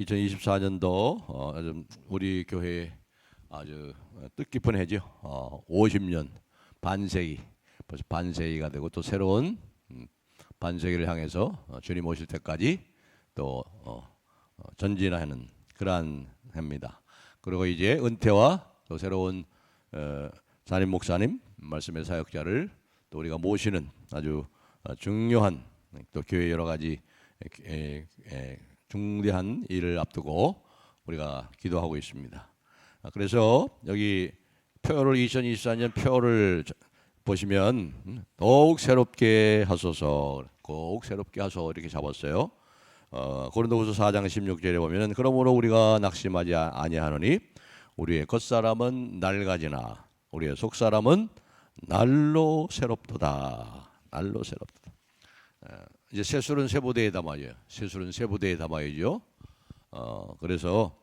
2024년도 아주 우리 교회 아주 뜻깊은 해죠. 50년 반세기, 벌써 반세기가 되고 또 새로운 반세기를 향해서 주님 오실 때까지 또 전진하는 그러한 해입니다. 그리고 이제 은퇴와 또 새로운 담임 목사님, 말씀의 사역자를 또 우리가 모시는 아주 중요한 또 교회 여러 가지 중대한 일을 앞두고 우리가 기도하고 있습니다. 그래서 여기 표를 2024년 표를 보시면 더욱 새롭게 하소서, 꼭 새롭게 하소서 이렇게 잡았어요. 고린도후서 4장 16절에 보면은 그러므로 우리가 낙심하지 아니하노니 우리의 겉사람은 낡아지나 우리의 속사람은 날로 새롭도다. 날로 새롭도다. 이제 새술은 세부대에 담아요. 새술은 세부대에 담아야죠. 그래서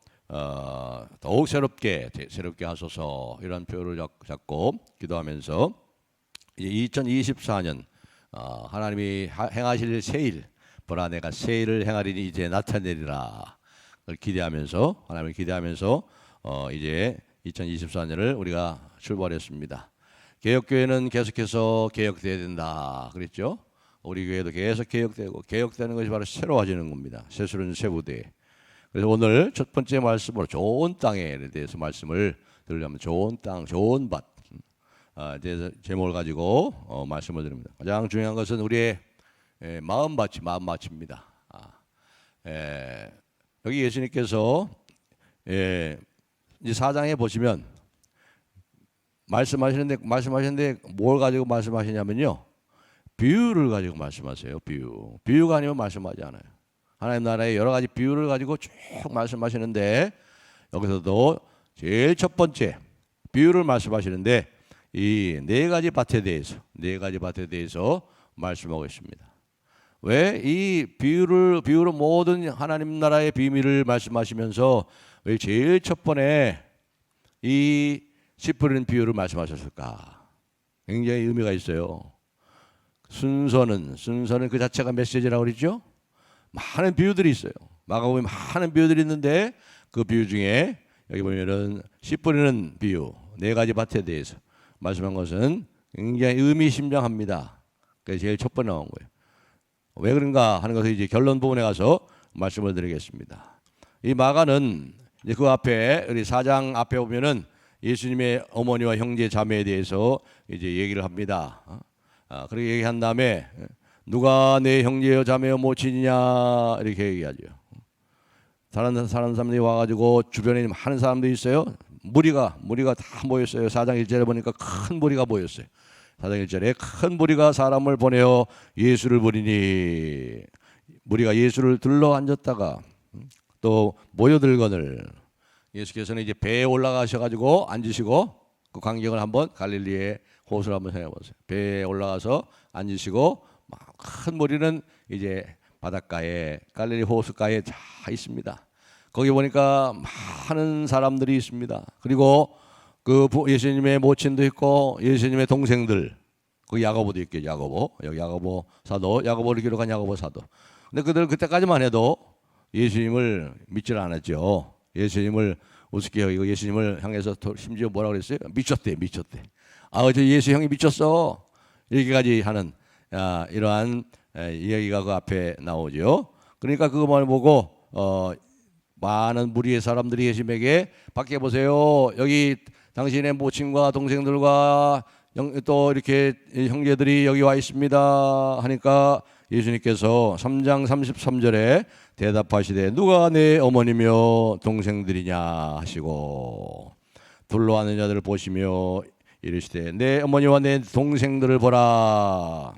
더욱 새롭게 하소서 이런 표를 잡고 기도하면서 이제 2024년 하나님이 행하실 새일 보라 내가 새일을 행하리니 이제 나타내리라 그걸 기대하면서 하나님을 기대하면서 이제 2024년을 우리가 출발했습니다. 개혁교회는 계속해서 개혁돼야 된다 그랬죠. 우리 교회도 계속 개혁되고 개혁되는 것이 바로 새로워지는 겁니다. 새술은 세부대. 그래서 오늘 첫 번째 말씀으로 좋은 땅에 대해서 말씀을 들으려면 좋은 땅, 좋은 밭 대해서 제목을 가지고 말씀을 드립니다. 가장 중요한 것은 우리의 마음밭입니다. 여기 예수님께서 이제 4장에 보시면 말씀하시는데 뭘 가지고 말씀하시냐면요. 비유를 가지고 말씀하세요. 비유가 아니면 말씀하지 않아요. 하나님 나라의 여러 가지 비유를 가지고 쭉 말씀하시는데 여기서도 제일 첫 번째 비유를 말씀하시는데 이 네 가지 밭에 대해서 말씀하고 있습니다. 왜 이 비유로 모든 하나님 나라의 비밀을 말씀하시면서 왜 제일 첫 번에 이 씨 뿌리는 비유를 말씀하셨을까? 굉장히 의미가 있어요. 순서는 그 자체가 메시지라고 그러죠. 많은 비유들이 있어요. 마가복음에 많은 비유들이 있는데 그 비유 중에 여기 보면은 씨 뿌리는 비유 네 가지 밭에 대해서 말씀한 것은 굉장히 의미심장합니다. 그게 제일 첫 번째 나온 거예요. 왜 그런가 하는 것을 이제 결론 부분에 가서 말씀을 드리겠습니다. 이 마가는 이제 그 앞에 우리 4장 앞에 보면은 예수님의 어머니와 형제 자매에 대해서 이제 얘기를 합니다. 그렇게 얘기한 다음에 누가 내 형제여 자매여 모친이냐 이렇게 얘기하죠. 다른 사람들이 와가지고 주변에 많은 사람들이 있어요. 무리가 다 모였어요. 4장 1절에 보니까 큰 무리가 모였어요. 4장 1절에 큰 무리가 사람을 보내어 예수를 부리니 무리가 예수를 들러 앉았다가 또 모여들거늘 예수께서는 이제 배에 올라가셔가지고 앉으시고 그 광경을 한번 갈릴리의 호수를 한번 생각해보세요. 배에 올라가서 앉으시고 큰 무리는 이제 바닷가에 갈릴리 호수가에 다 있습니다. 거기 보니까 많은 사람들이 있습니다. 그리고 그 예수님의 모친도 있고 예수님의 동생들 그 야고보도 있겠죠. 여기 야고보 사도 야고보를 기록한 야고보 사도. 근데 그들 그때까지만 해도 예수님을 믿질 않았죠. 예수님을 우습게 여기고 예수님을 향해서 심지어 뭐라고 그랬어요? 미쳤대. 저 예수 형이 미쳤어. 이렇게까지 하는 이러한 이야기가 그 앞에 나오죠. 그러니까 그것만 보고 많은 무리의 사람들이 예수님에게 밖에 보세요. 여기 당신의 모친과 동생들과 또 이렇게 형제들이 여기 와 있습니다. 하니까 예수님께서 3장 33절에 대답하시되 누가 내 어머니며 동생들이냐 하시고 둘러앉은 자들을 보시며 이르시되 내 어머니와 내 동생들을 보라.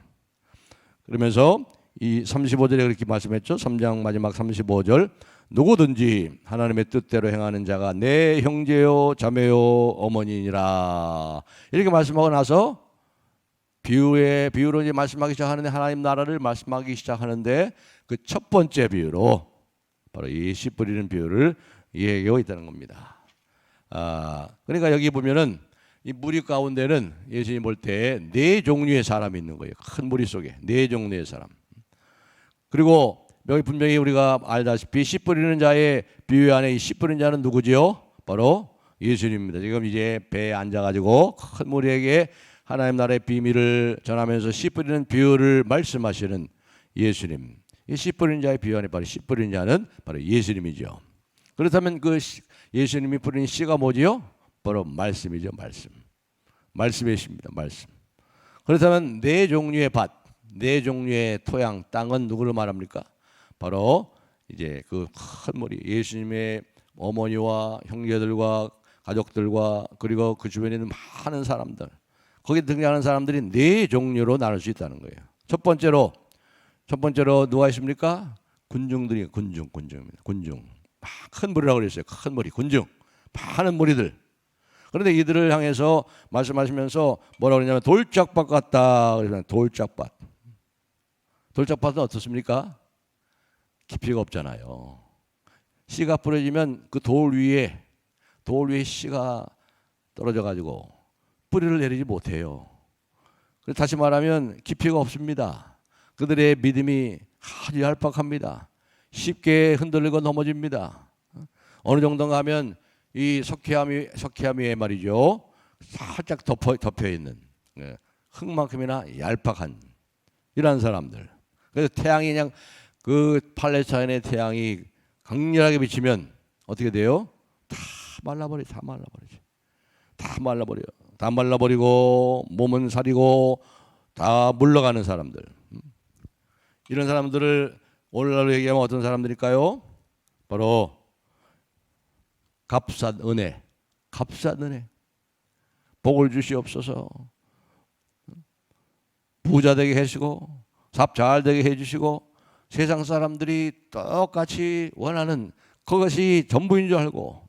그러면서 이 35절에 그렇게 말씀했죠. 3장 마지막 35절 누구든지 하나님의 뜻대로 행하는 자가 내 형제요 자매요 어머니니라 이렇게 말씀하고 나서 비유로 이제 말씀하기 시작하는데 하나님 나라를 말씀하기 시작하는데 그 첫 번째 비유로 바로 이 씨 뿌리는 비유를 얘기하고 있다는 겁니다. 그러니까 여기 보면은 이 무리 가운데는 예수님 볼 때 네 종류의 사람이 있는 거예요. 큰 무리 속에 네 종류의 사람. 그리고 여기 분명히 우리가 알다시피 씨 뿌리는 자의 비유 안에 이 씨 뿌리는 자는 누구지요? 바로 예수님입니다. 지금 이제 배에 앉아가지고 큰 무리에게 하나님 나라의 비밀을 전하면서 씨 뿌리는 비유를 말씀하시는 예수님. 이 씨 뿌리는 자의 비유 안에 바로 씨 뿌리는 자는 바로 예수님이죠. 그렇다면 그 예수님이 뿌리는 씨가 뭐지요? 바로 말씀이죠. 말씀. 말씀의 씨입니다. 말씀. 그렇다면 네 종류의 밭, 네 종류의 토양, 땅은 누구를 말합니까? 바로 이제 그 큰 무리, 예수님의 어머니와 형제들과 가족들과 그리고 그 주변에 있는 많은 사람들, 거기 등장하는 사람들이 네 종류로 나눌 수 있다는 거예요. 첫 번째로 누가 있습니까? 군중들이 군중입니다. 군중. 큰 무리라고 그랬어요. 큰 무리, 군중. 많은 무리들. 그런데 이들을 향해서 말씀하시면서 뭐라고 그러냐면 돌짝밭 같다. 그래서 돌짝밭. 돌짝밭은 어떻습니까? 깊이가 없잖아요. 씨가 뿌려지면 그 돌 위에 씨가 떨어져 가지고 뿌리를 내리지 못해요. 다시 말하면 깊이가 없습니다. 그들의 믿음이 아주 얄팍합니다. 쉽게 흔들리고 넘어집니다. 어느 정도 가면 이 석회암 위에 말이죠, 살짝 덮여 있는 흙만큼이나 얄팍한 이런 사람들. 그래서 태양이 그냥 그 팔레스타인의 태양이 강렬하게 비치면 어떻게 돼요? 다 말라버리죠. 다 말라버리고 몸은 사리고 다 물러가는 사람들. 이런 사람들을 오늘날로 얘기하면 어떤 사람들일까요? 바로 값싼 은혜. 복을 주시옵소서. 부자 되게 해주시고 삽 잘 되게 해주시고 세상 사람들이 똑같이 원하는 그것이 전부인 줄 알고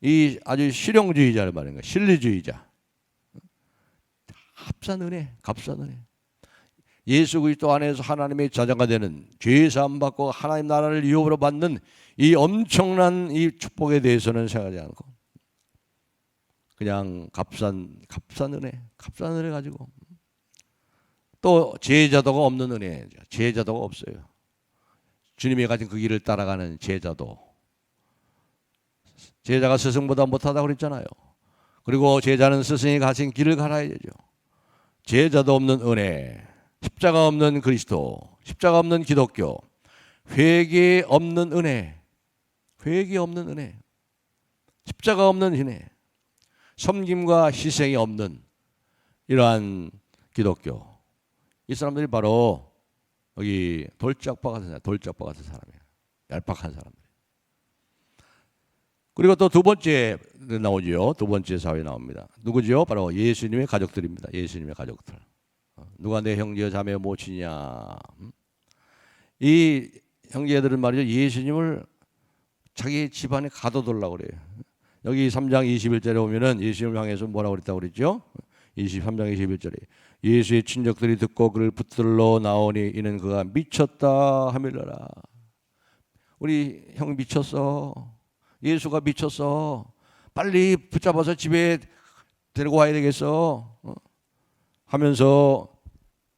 이 아주 실용주의자를 말하는 거예요. 실리주의자. 값싼 은혜. 예수 그리스도 안에서 하나님의 자녀가 되는, 죄 사함 받고 하나님 나라를 유업으로 받는 이 엄청난 이 축복에 대해서는 생각하지 않고 그냥 값싼 은혜 가지고, 또 제자도가 없는 은혜. 제자도가 없어요. 주님이 가진 그 길을 따라가는 제자가 스승보다 못하다고 그랬잖아요. 그리고 제자는 스승이 가신 길을 갈아야 되죠. 제자도 없는 은혜, 십자가 없는 그리스도, 십자가 없는 기독교, 회개 없는 은혜, 십자가 없는 은혜, 섬김과 희생이 없는 이러한 기독교. 이 사람들이 바로 여기 돌짝밭 같은 사람이에요. 얄팍한 사람들. 그리고 또 두 번째 나오죠. 두 번째 사회 나옵니다. 누구죠? 바로 예수님의 가족들입니다. 예수님의 가족들. 누가 내 형제 자매 모치냐. 이 형제들은 말이죠, 예수님을 자기 집안에 가둬두려고 그래요. 여기 3장 21절에 보면은 예수님을 향해서 뭐라고 그랬다고 그랬죠? 23장 21절에 예수의 친족들이 듣고 그를 붙들러 나오니 이는 그가 미쳤다 하밀러라. 우리 형 미쳤어. 예수가 미쳤어. 빨리 붙잡아서 집에 데리고 와야 되겠어. 하면서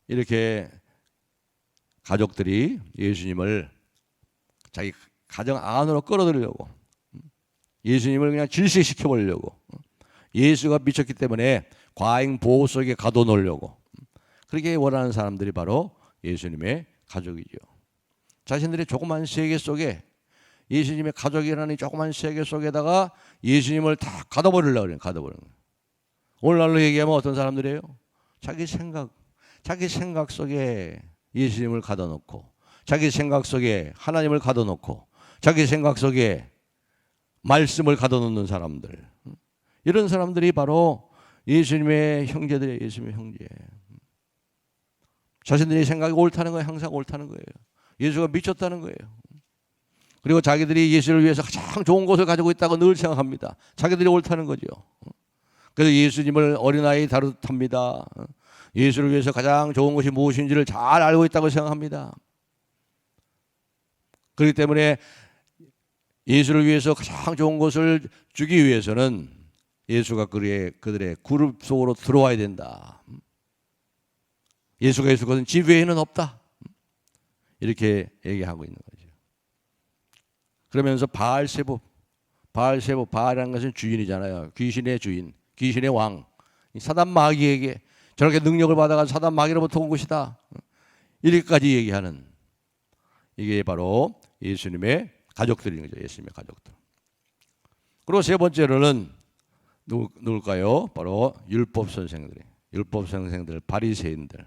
이렇게 가족들이 예수님을 자기 가정 안으로 끌어들이려고, 예수님을 그냥 질식시켜 보려고, 예수가 미쳤기 때문에 과잉 보호 속에 가둬놓으려고 그렇게 원하는 사람들이 바로 예수님의 가족이죠. 자신들의 조그만 세계 속에, 예수님의 가족이라는 조그만 세계 속에다가 예수님을 다 가둬버리려고 그래요. 오늘날로 얘기하면 어떤 사람들이에요? 자기 생각 속에 예수님을 가둬놓고, 자기 생각 속에 하나님을 가둬놓고, 자기 생각 속에 말씀을 가둬놓는 사람들. 이런 사람들이 바로 예수님의 형제들이에요. 예수님의 형제. 자신들의 생각이 옳다는 거예요. 항상 옳다는 거예요. 예수가 미쳤다는 거예요. 그리고 자기들이 예수를 위해서 가장 좋은 것을 가지고 있다고 늘 생각합니다. 자기들이 옳다는 거죠. 그래서 예수님을 어린아이 다루듯합니다. 예수를 위해서 가장 좋은 것이 무엇인지를 잘 알고 있다고 생각합니다. 그렇기 때문에 예수를 위해서 가장 좋은 것을 주기 위해서는 예수가 그들의 그룹 속으로 들어와야 된다. 예수가 있을 것은 집 외에는 없다. 이렇게 얘기하고 있는 거죠. 그러면서 바알이라는 것은 주인이잖아요. 귀신의 주인, 귀신의 왕. 사단 마귀에게 저렇게 능력을 받아가지고 사단 마귀로부터 온 것이다. 이렇게까지 얘기하는, 이게 바로 예수님의 가족들인 거죠. 예수님의 가족들. 그리고 세 번째로는 누굴까요? 바로 율법 선생들, 바리새인들.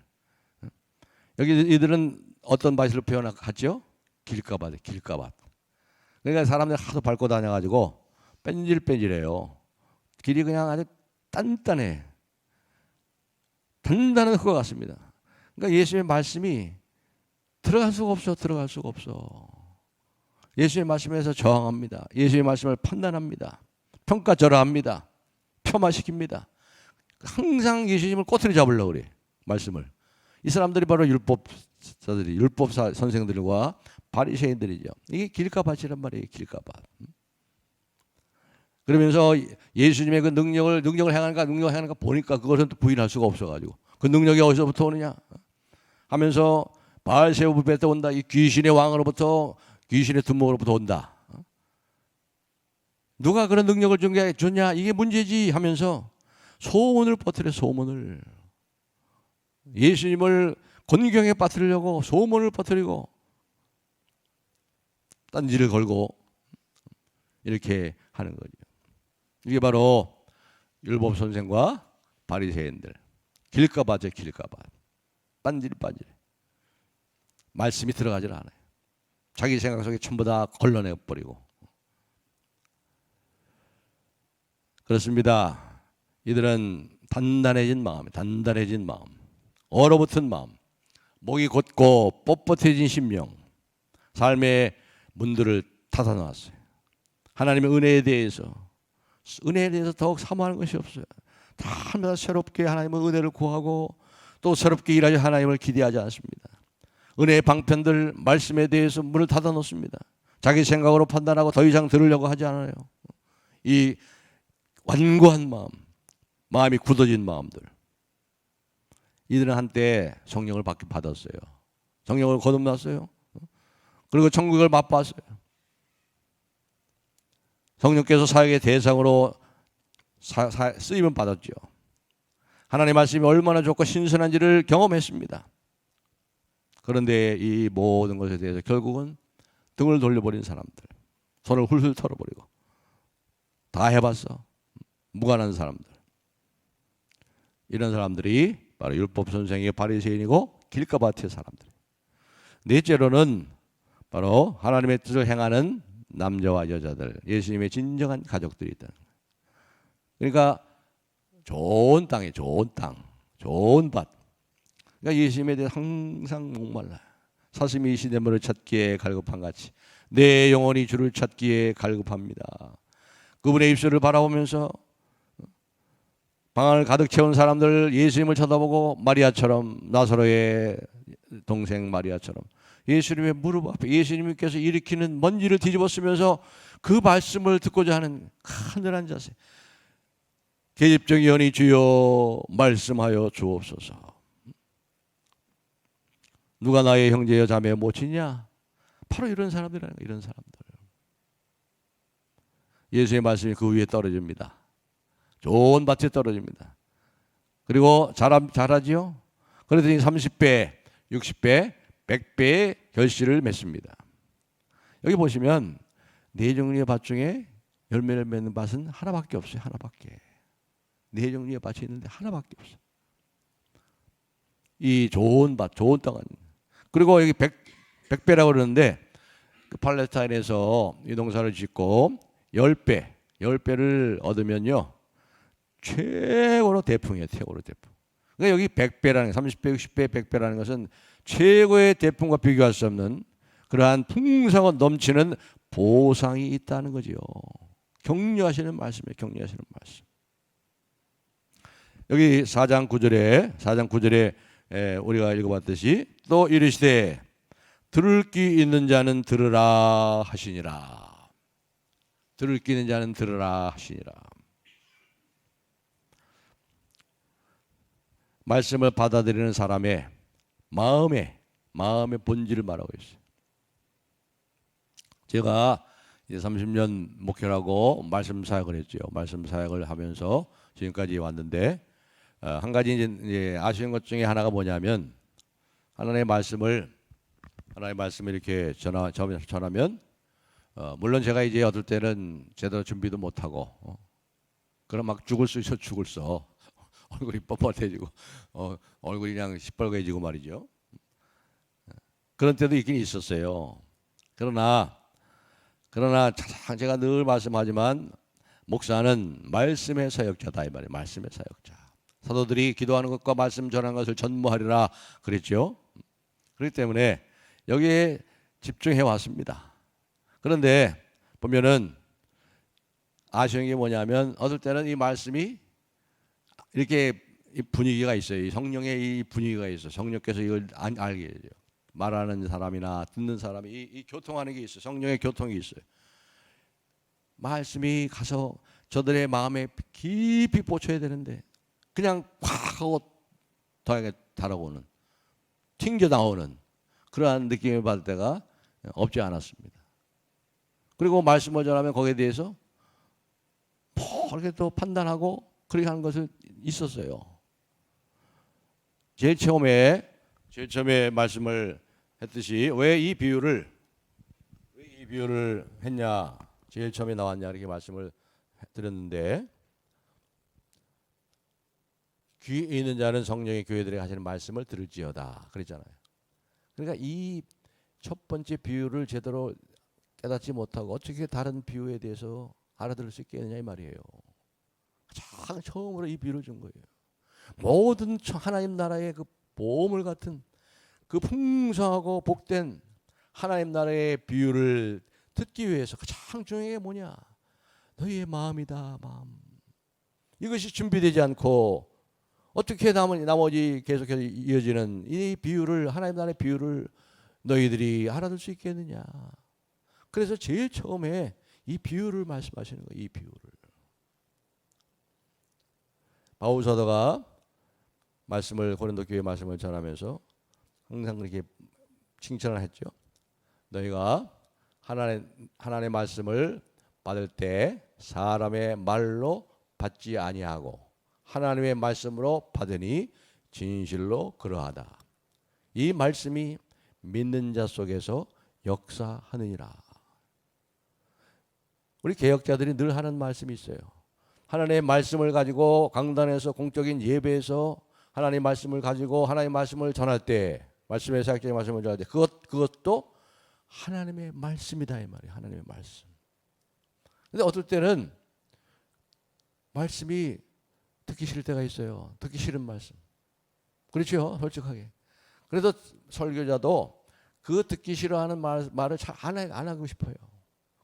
여기 이들은 어떤 바이스를 표현하죠? 길가밭. 그러니까 사람들 하도 밟고 다녀가지고 뺀질뺀질해요. 길이 그냥 아주 단단한 흙과 같습니다. 그러니까 예수님의 말씀이 들어갈 수가 없어. 예수님의 말씀에서 저항합니다. 예수님의 말씀을 판단합니다. 평가절하합니다. 폄하시킵니다. 항상 예수님을 꼬투리 잡으려고 그래. 말씀을. 이 사람들이 바로 율법 선생들과 바리새인들이죠. 이게 길가밭이란 말이에요. 길가밭. 그러면서 예수님의 그 능력을 행하는가 보니까 그것은 또 부인할 수가 없어가지고 그 능력이 어디서부터 오느냐 하면서 바알세부부터 온다. 이 귀신의 왕으로부터, 귀신의 둔목으로부터 온다. 누가 그런 능력을 줬냐? 이게 문제지 하면서 소문을 퍼뜨려. 소문을. 예수님을 곤경에 빠뜨리려고 소문을 퍼뜨리고 딴지를 걸고 이렇게 하는 거죠. 이게 바로 율법 선생과 바리새인들. 길가밭이죠. 길가밭. 빤질빤질. 말씀이 들어가질 않아요. 자기 생각 속에 전부 다 걸러내버리고. 그렇습니다. 이들은 단단해진 마음, 얼어붙은 마음, 목이 곧고 뻣뻣해진 심령, 삶의 문들을 닫아놨어요. 하나님의 은혜에 대해서 더욱 사모하는 것이 없어요. 다 새롭게 하나님의 은혜를 구하고 또 새롭게 일하여 하나님을 기대하지 않습니다. 은혜의 방편들, 말씀에 대해서 문을 닫아놓습니다. 자기 생각으로 판단하고 더 이상 들으려고 하지 않아요. 이 완고한 마음이 굳어진 마음들. 이들은 한때 성령을 받았어요. 성령을 거듭났어요. 그리고 천국을 맛봤어요. 성령께서 사역의 대상으로 쓰임을 받았죠. 하나님의 말씀이 얼마나 좋고 신선한지를 경험했습니다. 그런데 이 모든 것에 대해서 결국은 등을 돌려버린 사람들, 손을 훌훌 털어버리고 다 해봤어. 무관한 사람들. 이런 사람들이 바로 율법 선생의 바리새인이고 길가밭의 사람들. 넷째로는 바로 하나님의 뜻을 행하는 남자와 여자들, 예수님의 진정한 가족들이 있다. 그러니까 좋은 땅에 좋은 밭. 그러니까 예수님에 대해 항상 목말라. 사슴이 시냇물을 찾기에 갈급한 같이 내 영혼이 주를 찾기에 갈급합니다. 그분의 입술을 바라보면서 방안을 가득 채운 사람들 예수님을 쳐다보고 마리아처럼, 나사로의 동생 마리아처럼 예수님의 무릎 앞에 예수님께서 일으키는 먼지를 뒤집어 쓰면서 그 말씀을 듣고자 하는 간절한 자세. 계집종이오니 주여 말씀하여 주옵소서. 누가 나의 형제여 자매 못이냐? 바로 이런 사람들이라는 거예요. 이런 사람들. 예수의 말씀이 그 위에 떨어집니다. 좋은 밭에 떨어집니다. 그리고 자라지요. 그러더니 30배, 60배, 100배의 결실을 맺습니다. 여기 보시면 네 종류의 밭 중에 열매를 맺는 밭은 하나밖에 없어요. 하나밖에. 네 종류의 밭이 있는데 하나밖에 없어요. 이 좋은 밭, 좋은 땅은. 그리고 여기 100배라고 그러는데 그 팔레스타인에서 이 농사를 짓고 10배를 얻으면요. 최고로 대풍이에요. 최고로 대풍. 그러니까 여기 100배라는 30배, 60배, 100배라는 것은 최고의 대풍과 비교할 수 없는 그러한 풍성한 넘치는 보상이 있다는 거죠. 격려하시는 말씀이에요. 격려하시는 말씀. 여기 4장 9절에 우리가 읽어봤듯이 또 이르시되 들을 귀 있는 자는 들으라 하시니라. 들을 귀 있는 자는 들으라 하시니라. 말씀을 받아들이는 사람의 마음에 마음의 본질을 말하고 있어요. 제가 이제 30년 목회라고 말씀 사역을 했죠. 말씀 사역을 하면서 지금까지 왔는데 한 가지 이제 아쉬운 것 중에 하나가 뭐냐면 하나님의 말씀을 이렇게 전하면 물론 제가 이제 어떨 때는 제대로 준비도 못하고 그럼 막 죽을 수 있어 죽을 써 얼굴이 뻣뻣해지고 얼굴이 그냥 시뻘개지고 말이죠. 그런 때도 있긴 있었어요. 그러나 제가 늘 말씀하지만 목사는 말씀의 사역자다 이 말이에요. 말씀의 사역자. 사도들이 기도하는 것과 말씀 전하는 것을 전무하리라 그랬죠. 그렇기 때문에 여기에 집중해 왔습니다. 그런데 보면은 아쉬운 게 뭐냐면 어떨 때는 이 말씀이 이렇게 이 분위기가 있어요. 이 성령의 이 분위기가 있어요. 성령께서 이걸 알게 해요. 말하는 사람이나 듣는 사람이 이 교통하는 게 있어요. 성령의 교통이 있어요. 말씀이 가서 저들의 마음에 깊이 꽂혀야 되는데 그냥 콱 하고 더하게 달아오는 튕겨 나오는 그러한 느낌을 받을 때가 없지 않았습니다. 그리고 말씀을 전하면 거기에 대해서 뭐 이렇게 또 판단하고 그렇게 하는 것은 있었어요. 제일 처음에 말씀을 했듯이 왜 이 비유를 했냐, 제일 처음에 나왔냐 이렇게 말씀을 드렸는데 귀 있는 자는 성령의 교회들에 하시는 말씀을 들을지어다 그랬잖아요. 그러니까 이 첫 번째 비유를 제대로 깨닫지 못하고 어떻게 다른 비유에 대해서 알아들을 수 있겠느냐 이 말이에요. 가장 처음으로 이 비유를 준 거예요. 모든 하나님 나라의 그 보물 같은 그 풍성하고 복된 하나님 나라의 비유를 듣기 위해서 가장 중요한 게 뭐냐? 너희의 마음이다, 마음. 이것이 준비되지 않고 어떻게 나머지 계속해서 이어지는 이 비유를 하나님 나라의 비유를 너희들이 알아들 수 있겠느냐? 그래서 제일 처음에 이 비유를 말씀하시는 거예요. 이 비유를. 바울 사도가 고린도 교회 말씀을 전하면서 항상 그렇게 칭찬을 했죠. 너희가 하나님의 말씀을 받을 때 사람의 말로 받지 아니하고 하나님의 말씀으로 받으니 진실로 그러하다. 이 말씀이 믿는 자 속에서 역사하느니라. 우리 개혁자들이 늘 하는 말씀이 있어요. 하나님의 말씀을 가지고 강단에서 공적인 예배에서 하나님의 말씀을 가지고 하나님의 말씀을 전할 때 말씀의 사역자의 말씀을 전할 때 그것도 하나님의 말씀이다 이 말이에요. 하나님의 말씀. 근데 어떨 때는 말씀이 듣기 싫을 때가 있어요. 듣기 싫은 말씀. 그렇죠? 솔직하게. 그래서 설교자도 그 듣기 싫어하는 말을 잘 안 하고 싶어요.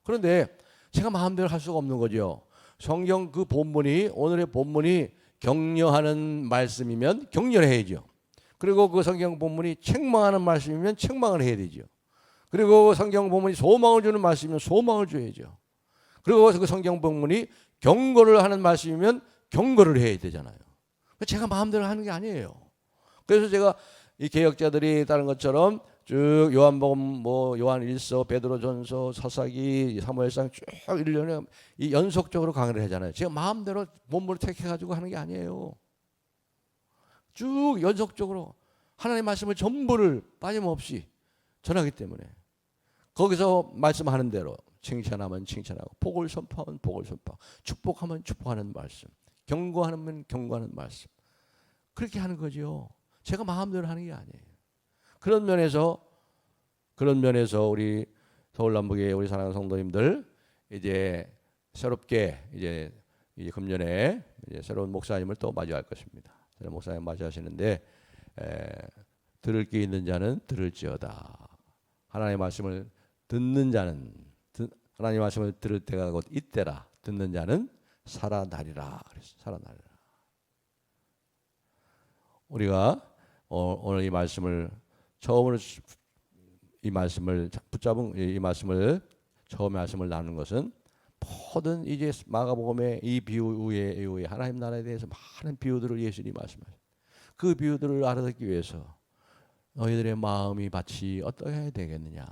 그런데 제가 마음대로 할 수가 없는 거죠. 성경 그 본문이 오늘의 본문이 격려하는 말씀이면 격려해야죠. 그리고 그 성경 본문이 책망하는 말씀이면 책망을 해야 되죠. 그리고 성경 본문이 소망을 주는 말씀이면 소망을 줘야죠. 그리고 그 성경 본문이 경고를 하는 말씀이면 경고를 해야 되잖아요. 제가 마음대로 하는 게 아니에요. 그래서 제가 이 개혁자들이 다른 것처럼 쭉 요한복음, 요한 1서, 베드로전서, 사사기, 사무엘상 쭉 1년에 이 연속적으로 강의를 하잖아요. 제가 마음대로 본문을 택해가지고 하는 게 아니에요. 쭉 연속적으로 하나님의 말씀을 전부를 빠짐없이 전하기 때문에 거기서 말씀하는 대로 칭찬하면 칭찬하고 복을 선포하면 복을 선포하고 축복하면 축복하는 말씀, 경고하면 경고하는 말씀, 그렇게 하는 거죠. 제가 마음대로 하는 게 아니에요. 그런 면에서 우리 서울 남북의 우리 사랑하는 성도님들 이제 새롭게 이제 금년에 이제 새로운 목사님을 또 맞이할 것입니다. 새로운 목사님 맞이하시는데 들을 게 있는 자는 들을지어다. 하나님의 말씀을 듣는 자는 하나님의 말씀을 들을 때가 곧 이때라. 듣는 자는 살아나리라. 그랬어. 살아나리라. 우리가 오늘 이 말씀을 처음으로 이 말씀을 붙잡은 이 말씀을 처음 말씀을 나눈 것은 모든 이제 마가복음의 이 비유 이후에 하나님 나라에 대해서 많은 비유들을 예수님이 말씀하셨어요. 그 비유들을 알아듣기 위해서 너희들의 마음이 밭이 어떻게 해야 되겠느냐.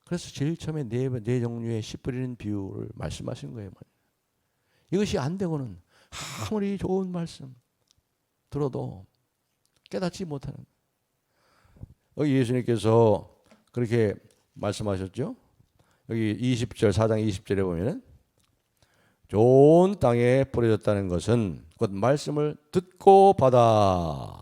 그래서 제일 처음에 네 종류의 씨 뿌리는 비유를 말씀하신 거예요. 이것이 안 되고는 아무리 좋은 말씀 들어도 깨닫지 못하는. 여기 예수님께서 그렇게 말씀하셨죠. 여기 20절 4장 20절에 보면은 좋은 땅에 뿌려졌다는 것은 곧 말씀을 듣고 받아.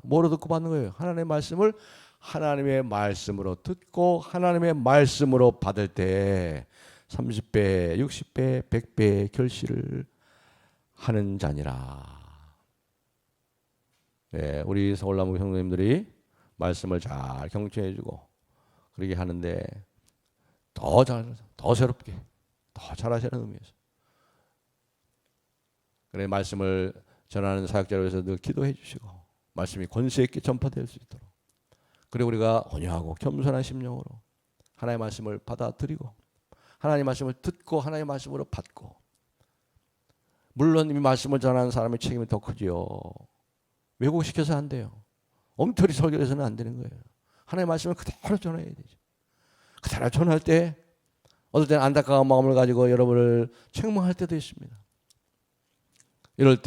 뭐로 듣고 받는 거예요? 하나님의 말씀을 하나님의 말씀으로 듣고 하나님의 말씀으로 받을 때 30배, 60배, 100배의 결실을 하는 자니라. 네, 우리 서울나무 형님들이 말씀을 잘 경청해주고 그렇게 하는데 더 새롭게, 더 잘하시는 의미에서. 그래 말씀을 전하는 사역자로 해서 늘 기도해 주시고 말씀이 권세 있게 전파될 수 있도록. 그리고 우리가 온유하고 겸손한 심령으로 하나님의 말씀을 받아들이고 하나님의 말씀을 듣고 하나님의 말씀으로 받고. 물론 이 말씀을 전하는 사람의 책임이 더 크지요. 왜곡시켜서 안 돼요. 엉터리 설교해서는 안 되는 거예요. 하나님의 말씀을 그대로 전해야 되죠. 그대로 전할 때 어떨 때는 안타까운 마음을 가지고 여러분을 책망할 때도 있습니다. 이럴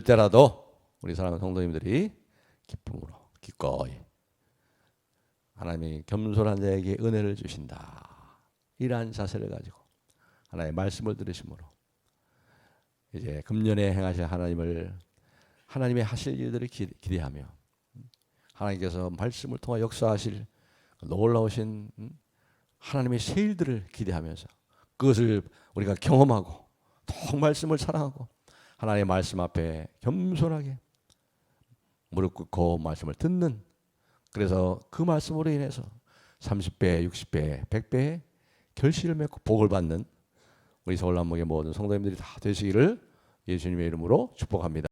때라도 우리 사랑하는 성도님들이 기쁨으로 기꺼이 하나님이 겸손한 자에게 은혜를 주신다. 이러한 자세를 가지고 하나님의 말씀을 들으심으로 이제 금년에 행하실 하나님의 하실 일들을 기대하며 하나님께서 말씀을 통해 역사하실 놀라우신 하나님의 새 일들을 기대하면서 그것을 우리가 경험하고 더 말씀을 사랑하고 하나님의 말씀 앞에 겸손하게 무릎 꿇고 말씀을 듣는, 그래서 그 말씀으로 인해서 30배, 60배, 100배의 결실을 맺고 복을 받는 우리 서울남목의 모든 성도님들이 다 되시기를 예수님의 이름으로 축복합니다.